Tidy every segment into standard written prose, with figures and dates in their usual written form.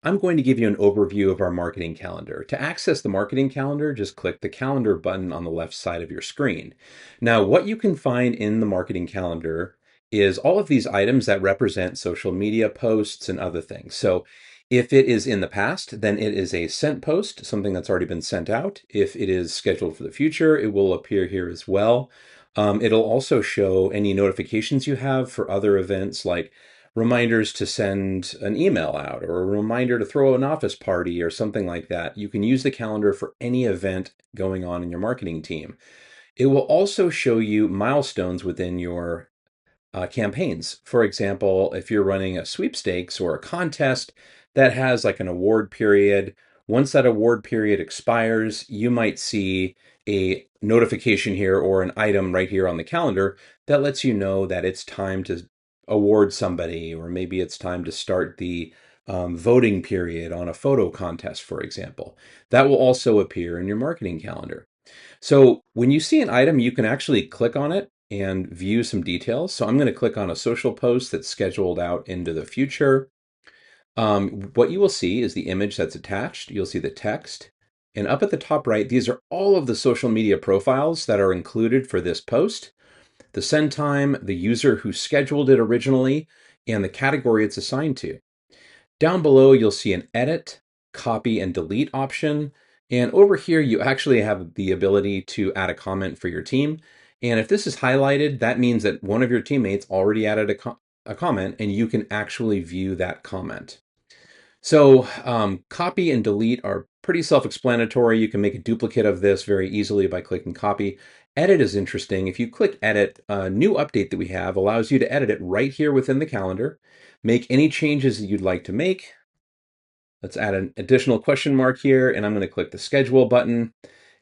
I'm going to give you an overview of our marketing calendar. To access the marketing calendar, just click the calendar button on the left side of your screen. Now, what you can find in the marketing calendar is all of these items that represent social media posts and other things. So if it is in the past, then it is a sent post, something that's already been sent out. If it is scheduled for the future, it will appear here as well. It'll also show any notifications you have for other events like reminders to send an email out or a reminder to throw an office party or something like that. You can use the calendar for any event going on in your marketing team. It will also show you milestones within your campaigns. For example, if you're running a sweepstakes or a contest that has like an award period, once that award period expires, you might see a notification here or an item right here on the calendar that lets you know that it's time to award somebody, or maybe it's time to start the voting period on a photo contest, for example. That will also appear in your marketing calendar. So when you see an item, you can actually click on it and view some details. So I'm going to click on a social post that's scheduled out into the future. What you will see is the image that's attached. You'll see the text. And up at the top right, these are all of the social media profiles that are included for this post, the send time, the user who scheduled it originally, and the category it's assigned to. Down below, you'll see an edit, copy, and delete option. And over here, you actually have the ability to add a comment for your team. And if this is highlighted, that means that one of your teammates already added a comment, and you can actually view that comment. So copy and delete are pretty self-explanatory. You can make a duplicate of this very easily by clicking copy. Edit is interesting. If you click edit, a new update that we have allows you to edit it right here within the calendar. Make any changes that you'd like to make. Let's add an additional question mark here, and I'm going to click the schedule button.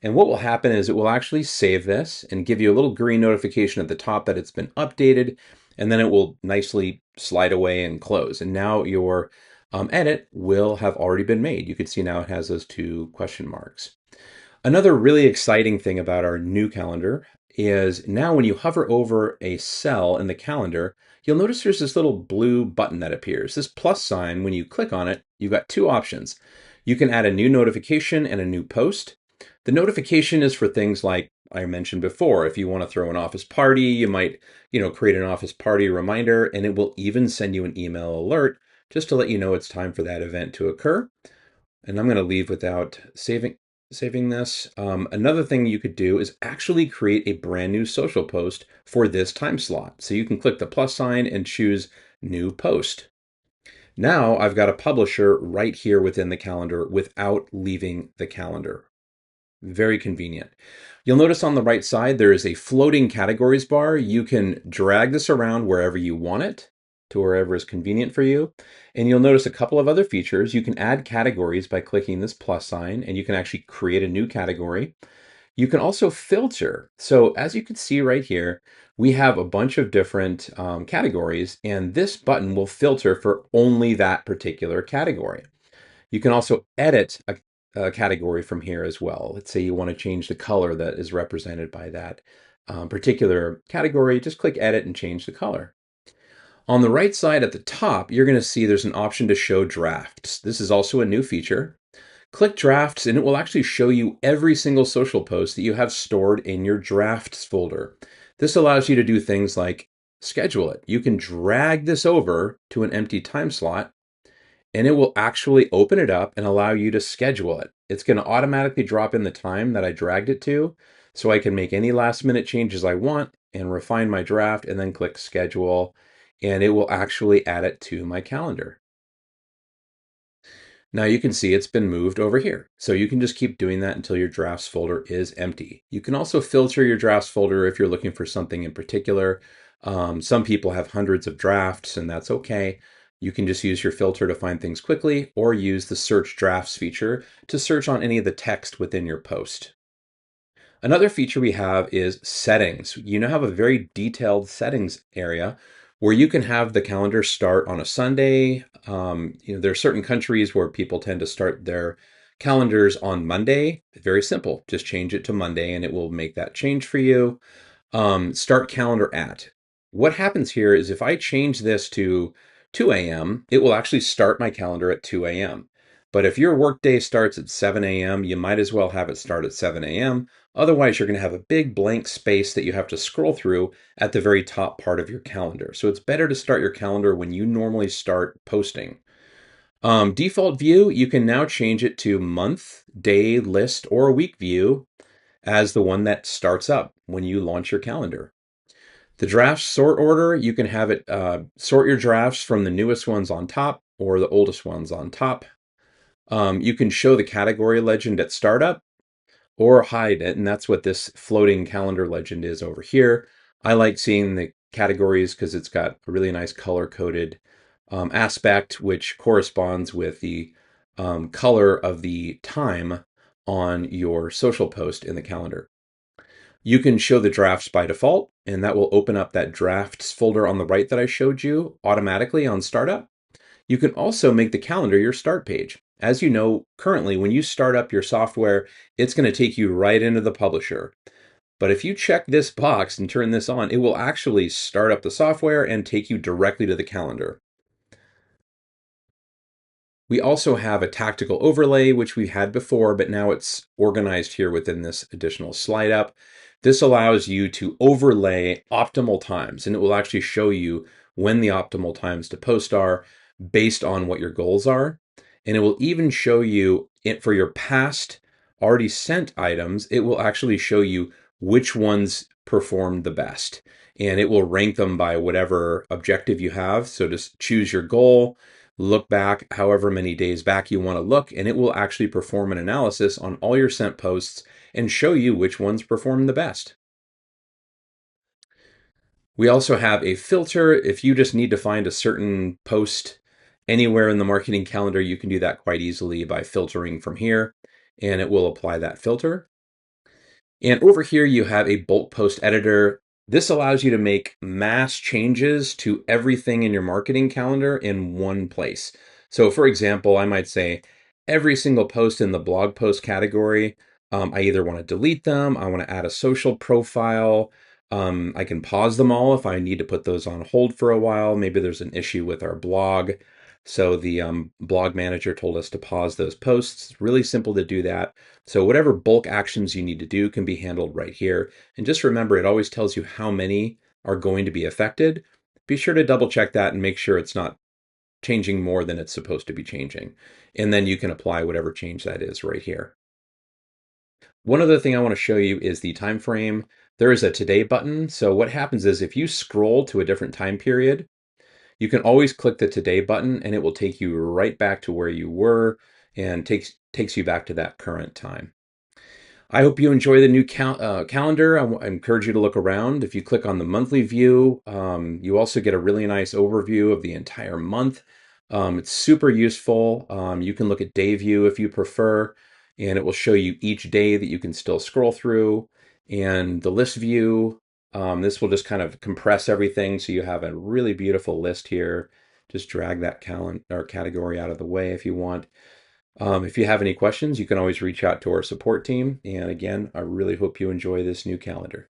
And what will happen is it will actually save this and give you a little green notification at the top that it's been updated, and then it will nicely slide away and close. And now your edit will have already been made. You can see now it has those two question marks. Another really exciting thing about our new calendar is now when you hover over a cell in the calendar, you'll notice there's this little blue button that appears. This plus sign, when you click on it, you've got two options. You can add a new notification and a new post. The notification is for things like I mentioned before. If you want to throw an office party, you might, create an office party reminder, and it will even send you an email alert just to let you know it's time for that event to occur. And I'm going to leave without saving this. Another thing you could do is actually create a brand new social post for this time slot. So you can click the plus sign and choose new post. Now I've got a publisher right here within the calendar without leaving the calendar. Very convenient. You'll notice on the right side, there is a floating categories bar. You can drag this around wherever you want it, to wherever is convenient for you. And you'll notice a couple of other features. You can add categories by clicking this plus sign, and you can actually create a new category. You can also filter. So as you can see right here, we have a bunch of different categories, and this button will filter for only that particular category. You can also edit a category from here as well. Let's say you want to change the color that is represented by that particular category. Just click edit and change the color. On the right side at the top, you're going to see there's an option to show drafts. This is also a new feature. Click drafts and it will actually show you every single social post that you have stored in your drafts folder. This allows you to do things like schedule it. You can drag this over to an empty time slot and it will actually open it up and allow you to schedule it. It's going to automatically drop in the time that I dragged it to, so I can make any last minute changes I want and refine my draft and then click schedule, and it will actually add it to my calendar. Now you can see it's been moved over here. So you can just keep doing that until your drafts folder is empty. You can also filter your drafts folder if you're looking for something in particular. Some people have hundreds of drafts, and that's okay. You can just use your filter to find things quickly, or use the search drafts feature to search on any of the text within your post. Another feature we have is settings. You now have a very detailed settings area where you can have the calendar start on a Sunday. There are certain countries where people tend to start their calendars on Monday. Very simple. Just change it to Monday and it will make that change for you. Start calendar at. What happens here is if I change this to 2 a.m., it will actually start my calendar at 2 a.m. But if your workday starts at 7 a.m., you might as well have it start at 7 a.m. Otherwise, you're going to have a big blank space that you have to scroll through at the very top part of your calendar. So it's better to start your calendar when you normally start posting. Default view, you can now change it to month, day, list, or week view as the one that starts up when you launch your calendar. The draft sort order, you can have it sort your drafts from the newest ones on top or the oldest ones on top. You can show the category legend at startup or hide it, and that's what this floating calendar legend is over here. I like seeing the categories because it's got a really nice color-coded aspect, which corresponds with the color of the time on your social post in the calendar. You can show the drafts by default, and that will open up that drafts folder on the right that I showed you automatically on startup. You can also make the calendar your start page. As you know, currently, when you start up your software, it's going to take you right into the publisher. But if you check this box and turn this on, it will actually start up the software and take you directly to the calendar. We also have a tactical overlay, which we had before, but now it's organized here within this additional slide up. This allows you to overlay optimal times, and it will actually show you when the optimal times to post are based on what your goals are. And it will even show you it for your past already sent items, it will actually show you which ones performed the best. And it will rank them by whatever objective you have. So just choose your goal, look back however many days back you want to look, and it will actually perform an analysis on all your sent posts and show you which ones perform the best. We also have a filter. If you just need to find a certain post anywhere in the marketing calendar, you can do that quite easily by filtering from here, and it will apply that filter. And over here, you have a bulk post editor. This allows you to make mass changes to everything in your marketing calendar in one place. So for example, I might say every single post in the blog post category, I either want to delete them, I want to add a social profile, I can pause them all if I need to put those on hold for a while. Maybe there's an issue with our blog. So the blog manager told us to pause those posts. It's really simple to do that. So whatever bulk actions you need to do can be handled right here. And just remember, it always tells you how many are going to be affected. Be sure to double check that and make sure it's not changing more than it's supposed to be changing. And then you can apply whatever change that is right here. One other thing I want to show you is the time frame. There is a today button. So what happens is if you scroll to a different time period, you can always click the today button and it will take you right back to where you were and takes you back to that current time. I hope you enjoy the new calendar. I encourage you to look around. If you click on the monthly view, you also get a really nice overview of the entire month. It's super useful. You can look at day view if you prefer, and it will show you each day that you can still scroll through. And the list view, this will just kind of compress everything so you have a really beautiful list here. Just drag that category out of the way if you want. If you have any questions, you can always reach out to our support team. And again, I really hope you enjoy this new calendar.